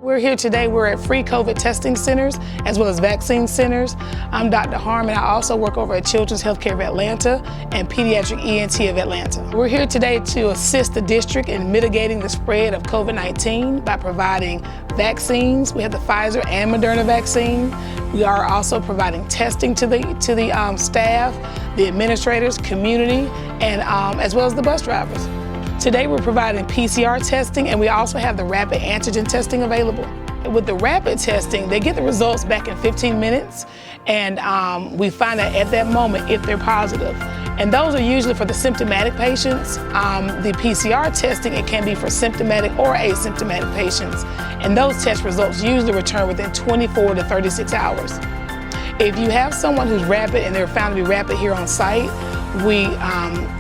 We're here today, we're at free COVID testing centers as well as vaccine centers. I'm Dr. Harm and I also work over at Children's Healthcare of Atlanta and Pediatric ENT of Atlanta. We're here today to assist the district in mitigating the spread of COVID-19 by providing vaccines. We have the Pfizer and Moderna vaccine. We are also providing testing to the staff, the administrators, community, and as well as the bus drivers. Today we're providing PCR testing and we also have the rapid antigen testing available. With the rapid testing, they get the results back in 15 minutes and we find out at that moment if they're positive. And those are usually for the symptomatic patients. The PCR testing, it can be for symptomatic or asymptomatic patients. And those test results usually return within 24 to 36 hours. If you have someone who's rapid and they're found to be rapid here on site, we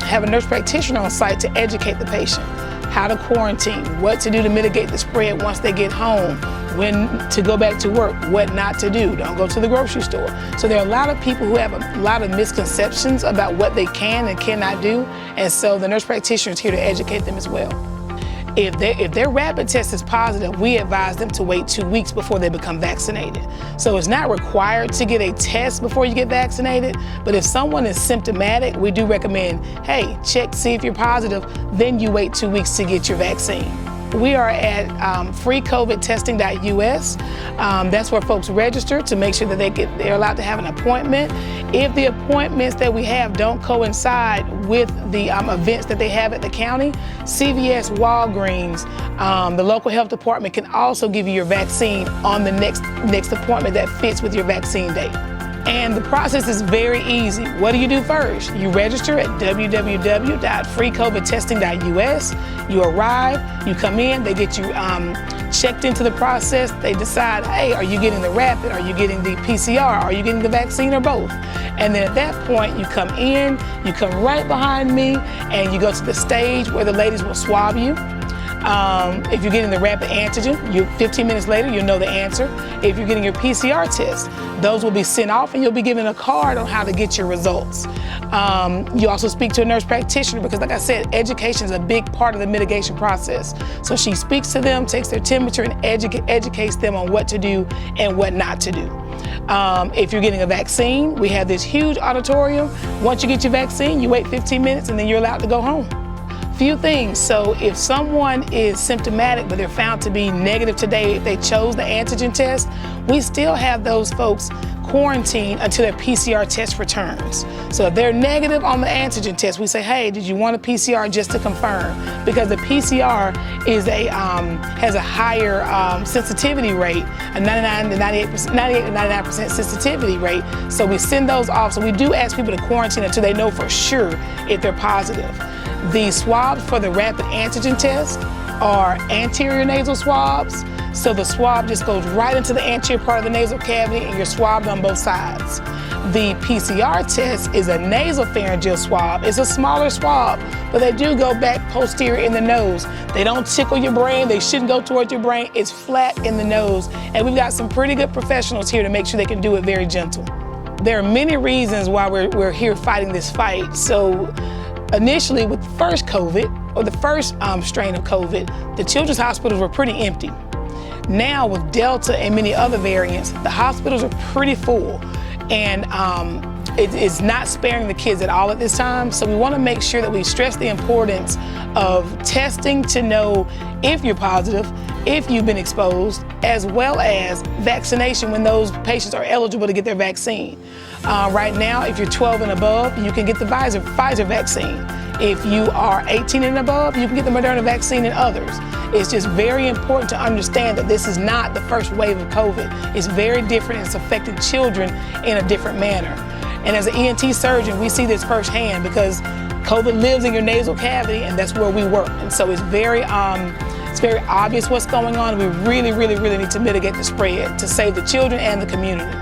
have a nurse practitioner on site to educate the patient, how to quarantine, what to do to mitigate the spread once they get home, when to go back to work, what not to do, don't go to the grocery store. So there are a lot of people who have a lot of misconceptions about what they can and cannot do, and so the nurse practitioner is here to educate them as well. If their rapid test is positive, we advise them to wait 2 weeks before they become vaccinated. So it's not required to get a test before you get vaccinated, but if someone is symptomatic, we do recommend, hey, check, see if you're positive, then you wait 2 weeks to get your vaccine. We are at freecovidtesting.us. That's where folks register to make sure that they're allowed to have an appointment. If the appointments that we have don't coincide with the events that they have at the county, CVS, Walgreens, the local health department can also give you your vaccine on the next appointment that fits with your vaccine date. And the process is very easy. What do you do first? You register at www.freecovidtesting.us. You arrive, you come in, they get you checked into the process. They decide, hey, are you getting the rapid? Are you getting the PCR? Are you getting the vaccine or both? And then at that point, you come in, you come right behind me, and you go to the stage where the ladies will swab you. If you're getting the rapid antigen, 15 minutes later, you'll know the answer. If you're getting your PCR test, those will be sent off and you'll be given a card on how to get your results. You also speak to a nurse practitioner because, like I said, education is a big part of the mitigation process. So she speaks to them, takes their temperature, and educates them on what to do and what not to do. If you're getting a vaccine, we have this huge auditorium. Once you get your vaccine, you wait 15 minutes and then you're allowed to go home. Few things. So if someone is symptomatic but they're found to be negative today, if they chose the antigen test, we still have those folks quarantined until their PCR test returns. So if they're negative on the antigen test, we say, hey, did you want a PCR just to confirm? Because the PCR is has a higher sensitivity rate, a 98 to 99% sensitivity rate. So we send those off. So we do ask people to quarantine until they know for sure if they're positive. The swabs for the rapid antigen test are anterior nasal swabs. So the swab just goes right into the anterior part of the nasal cavity and you're swabbed on both sides. The PCR test is a nasopharyngeal swab. It's a smaller swab, but they do go back posterior in the nose. They don't tickle your brain. They shouldn't go towards your brain. It's flat in the nose. And we've got some pretty good professionals here to make sure they can do it very gentle. There are many reasons why we're here fighting this fight. So initially, with the first COVID, or the first strain of COVID, the children's hospitals were pretty empty. Now with Delta and many other variants, the hospitals are pretty full. And it's not sparing the kids at all at this time. So we want to make sure that we stress the importance of testing to know if you're positive, if you've been exposed, as well as vaccination when those patients are eligible to get their vaccine. Right now, if you're 12 and above, you can get the Pfizer vaccine. If you are 18 and above, you can get the Moderna vaccine and others. It's just very important to understand that this is not the first wave of COVID. It's very different and it's affecting children in a different manner. And as an ENT surgeon, we see this firsthand because COVID lives in your nasal cavity and that's where we work. And so it's very obvious what's going on. We really, really, really need to mitigate the spread to save the children and the community.